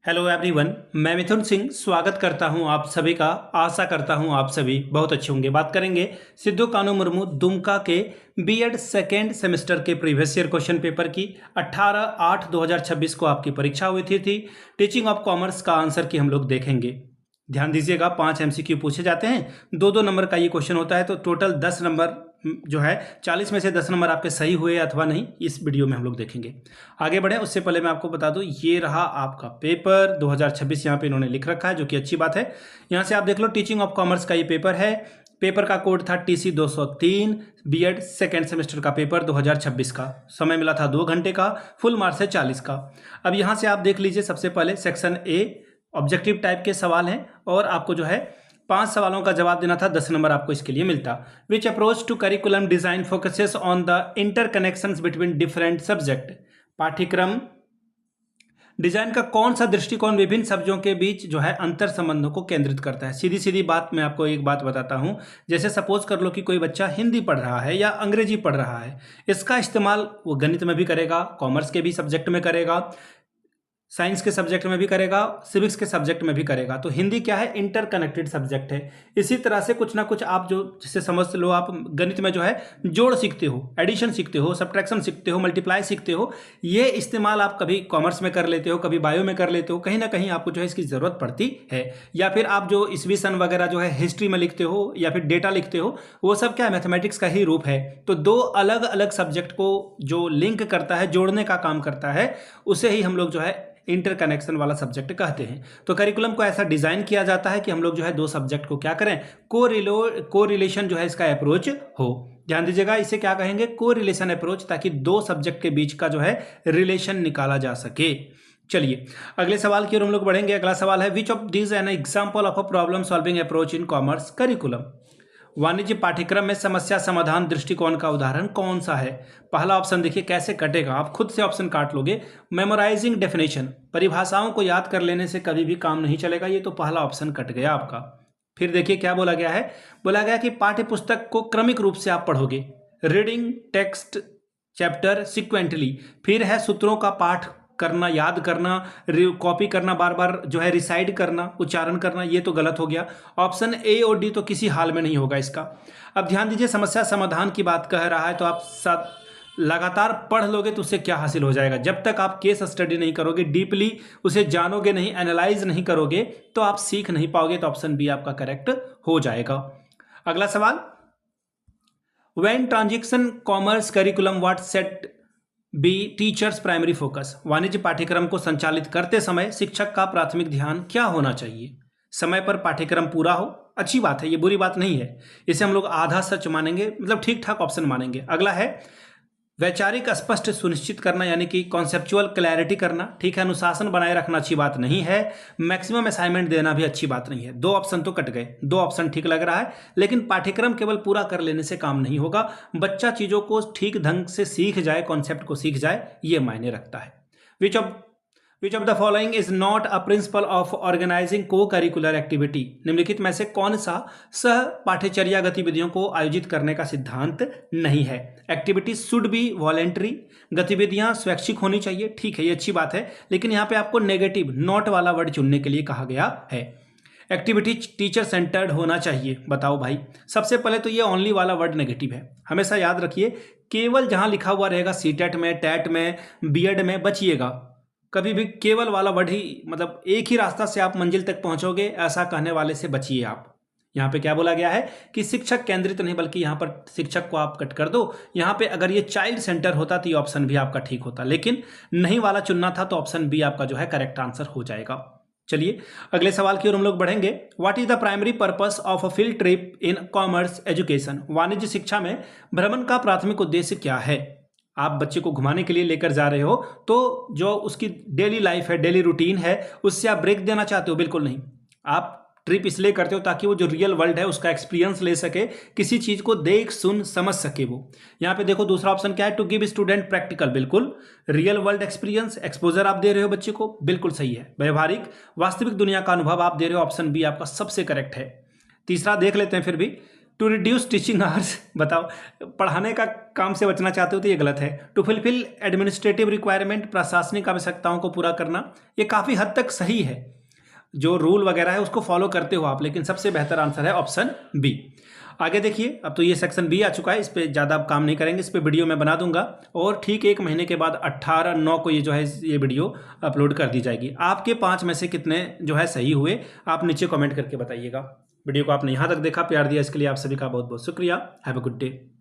Hello everyone, मैं मिथुन सिंह स्वागत करता हूं आप सभी का। आशा करता हूं आप सभी बहुत अच्छे होंगे। बात करेंगे सिद्धू कानू मुर्मू दुमका के बीएड सेकेंड सेमेस्टर के प्रीवियस ईयर क्वेश्चन पेपर की। 18/8/2026 को आपकी परीक्षा हुई थी। टीचिंग ऑफ कॉमर्स का आंसर की हम लोग देखेंगे। ध्यान दीजिएगा, 5 एमसीक्यू पूछे जाते हैं, 2-2 नंबर का ये क्वेश्चन होता है, तो टोटल 10 नंबर जो है 40 में से 10 नंबर आपके सही हुए अथवा नहीं, इस वीडियो में हम लोग देखेंगे। आगे बढ़े उससे पहले मैं आपको बता दूं, ये रहा आपका पेपर 2026 यहाँ पे इन्होंने लिख रखा है, जो कि अच्छी बात है। यहाँ से आप देख लो, टीचिंग ऑफ कॉमर्स का ये पेपर है। पेपर का कोड था TC 203, बीएड सेकेंड सेमेस्टर का पेपर 2026 का। समय मिला था 2 घंटे का, फुल मार्क्स है 40 का। अब यहाँ से आप देख लीजिए, सबसे पहले सेक्शन ए ऑब्जेक्टिव टाइप के सवाल हैं और आपको जो है 5 सवालों का जवाब देना था, 10 नंबर आपको इसके लिए मिलता। Which approach to curriculum design focuses on the interconnections between different subject. पाठ्यक्रम डिजाइन का कौन सा दृष्टिकोण विभिन्न सब्जेक्टों के बीच जो है अंतर संबंधों को केंद्रित करता है। सीधी सीधी बात मैं आपको एक बात बताता हूं, जैसे सपोज कर लो कि कोई बच्चा हिंदी पढ़ रहा है या अंग्रेजी पढ़ रहा है, इसका इस्तेमाल वो गणित में भी करेगा, कॉमर्स के भी सब्जेक्ट में करेगा, साइंस के सब्जेक्ट में भी करेगा, सिविक्स के सब्जेक्ट में भी करेगा। तो हिंदी क्या है, इंटरकनेक्टेड सब्जेक्ट है। इसी तरह से कुछ ना कुछ आप जो जिससे समझ लो, आप गणित में जो है जोड़ सीखते हो, एडिशन सीखते हो, सब्ट्रैक्शन सीखते हो, मल्टीप्लाई सीखते हो, ये इस्तेमाल आप कभी कॉमर्स में कर लेते हो, कभी बायो में कर लेते हो, कहीं ना कहीं आपको जो है इसकी ज़रूरत पड़ती है। या फिर आप जो ईस्वी सन वगैरह जो है हिस्ट्री में लिखते हो या फिर डेटा लिखते हो, वो सब क्या है, मैथमेटिक्स का ही रूप है। तो 2 अलग अलग सब्जेक्ट को जो लिंक करता है, जोड़ने का काम करता है, उसे ही हम लोग जो है इंटरकनेक्शन वाला सब्जेक्ट कहते हैं। तो करिकुलम को ऐसा डिजाइन किया जाता है कि हम लोग जो है 2 सब्जेक्ट को क्या करें, को रिलेशन जो है इसका अप्रोच हो। ध्यान दीजिएगा, इसे क्या कहेंगे, को रिलेशन अप्रोच, ताकि 2 सब्जेक्ट के बीच का जो है रिलेशन निकाला जा सके। चलिए अगले सवाल की ओर हम लोग बढ़ेंगे। अगला सवाल है, which of this an example of a problem solving approach in commerce curriculum. वाणिज्य पाठ्यक्रम में समस्या समाधान दृष्टिकोण का उदाहरण कौन सा है। पहला ऑप्शन देखिए कैसे कटेगा, आप खुद से ऑप्शन काट लोगे। मेमोराइजिंग डेफिनेशन, परिभाषाओं को याद कर लेने से कभी भी काम नहीं चलेगा, ये तो पहला ऑप्शन कट गया आपका। फिर देखिए क्या बोला गया है, बोला गया कि पाठ्य पुस्तक को क्रमिक रूप से आप पढ़ोगे, रीडिंग टेक्स्ट चैप्टर सिक्वेंटली। फिर है सूत्रों का पाठ करना, याद करना, कॉपी करना, बार बार जो है रिसाइड करना, उच्चारण करना, ये तो गलत हो गया। ऑप्शन ए और डी तो किसी हाल में नहीं होगा इसका। अब ध्यान दीजिए, समस्या समाधान की बात कह रहा है, तो आप लगातार पढ़ लोगे तो उससे क्या हासिल हो जाएगा। जब तक आप केस स्टडी नहीं करोगे, डीपली उसे जानोगे नहीं, एनालाइज नहीं करोगे, तो आप सीख नहीं पाओगे। तो ऑप्शन बी आपका करेक्ट हो जाएगा। अगला सवाल, when transition commerce curriculum what set be teachers primary focus. वाणिज्य पाठ्यक्रम को संचालित करते समय शिक्षक का प्राथमिक ध्यान क्या होना चाहिए। समय पर पाठ्यक्रम पूरा हो, अच्छी बात है, ये बुरी बात नहीं है। इसे हम लोग आधा सच मानेंगे, मतलब ठीक ठाक ऑप्शन मानेंगे। अगला है वैचारिक स्पष्ट सुनिश्चित करना, यानी कि कॉन्सेप्चुअल क्लैरिटी करना, ठीक है। अनुशासन बनाए रखना अच्छी बात नहीं है। मैक्सिमम असाइनमेंट देना भी अच्छी बात नहीं है। 2 ऑप्शन तो कट गए, 2 ऑप्शन ठीक लग रहा है, लेकिन पाठ्यक्रम केवल पूरा कर लेने से काम नहीं होगा। बच्चा चीजों को ठीक ढंग से सीख जाए, कॉन्सेप्ट को सीख जाए, ये मायने रखता है। Which of the following is not a principle of organising co-curricular activity. निम्नलिखित में से कौन सा सह पाठ्यचर्या गतिविधियों को आयोजित करने का सिद्धांत नहीं है। एक्टिविटी शुड बी वॉलेंट्री, गतिविधियां स्वैच्छिक होनी चाहिए, ठीक है, ये अच्छी बात है, लेकिन यहाँ पे आपको नेगेटिव नॉट वाला वर्ड चुनने के लिए कहा गया है। एक्टिविटी टीचर सेंटर्ड होना चाहिए। बताओ भाई, सबसे पहले तो ये ओनली वाला वर्ड नेगेटिव है, हमेशा याद रखिए। केवल जहां लिखा हुआ रहेगा सीटेट में, टैट में, बीएड में, बचिएगा। कभी भी केवल वाला वर्ड ही, मतलब एक ही रास्ता से आप मंजिल तक पहुंचोगे, ऐसा कहने वाले से बचिए आप। यहाँ पे क्या बोला गया है कि शिक्षक केंद्रित नहीं, बल्कि यहाँ पर शिक्षक को आप कट कर दो। यहाँ पे अगर ये चाइल्ड सेंटर होता तो ये ऑप्शन भी आपका ठीक होता, लेकिन नहीं वाला चुनना था, तो ऑप्शन बी आपका जो है करेक्ट आंसर हो जाएगा। चलिए अगले सवाल की ओर हम लोग बढ़ेंगे। What is the primary purpose of a field trip in commerce education. वाणिज्य शिक्षा में भ्रमण का प्राथमिक उद्देश्य क्या है। आप बच्चे को घुमाने के लिए लेकर जा रहे हो, तो जो उसकी डेली लाइफ है, डेली रूटीन है, उससे आप ब्रेक देना चाहते हो, बिल्कुल नहीं। आप ट्रिप इसलिए करते हो ताकि वो जो रियल वर्ल्ड है उसका एक्सपीरियंस ले सके, किसी चीज को देख सुन समझ सके वो। यहाँ पे देखो दूसरा ऑप्शन क्या है, टू गिव स्टूडेंट प्रैक्टिकल, बिल्कुल। रियल वर्ल्ड एक्सपीरियंस, एक्सपोजर आप दे रहे हो बच्चे को, बिल्कुल सही है। व्यवहारिक वास्तविक दुनिया का अनुभव आप दे रहे हो, ऑप्शन बी आपका सबसे करेक्ट है। तीसरा देख लेते हैं फिर भी, टू रिड्यूस टीचिंग आवर्स, बताओ, पढ़ाने का काम से बचना चाहते हो तो ये गलत है। टू फुलफिल एडमिनिस्ट्रेटिव रिक्वायरमेंट, प्रशासनिक आवश्यकताओं को पूरा करना, ये काफ़ी हद तक सही है, जो रूल वगैरह है उसको फॉलो करते हो आप, लेकिन सबसे बेहतर आंसर है ऑप्शन बी। आगे देखिए, अब तो ये सेक्शन बी आ चुका है, इस पर ज़्यादा आप काम नहीं करेंगे, इस पर वीडियो मैं बना दूंगा और ठीक 1 महीने के बाद 18/9 को ये जो है ये वीडियो अपलोड कर दी जाएगी। आपके 5 में से कितने जो है सही हुए आप नीचे कमेंट करके बताइएगा। वीडियो को आपने यहाँ तक देखा, प्यार दिया, इसके लिए आप सभी का बहुत बहुत शुक्रिया। Have a good day.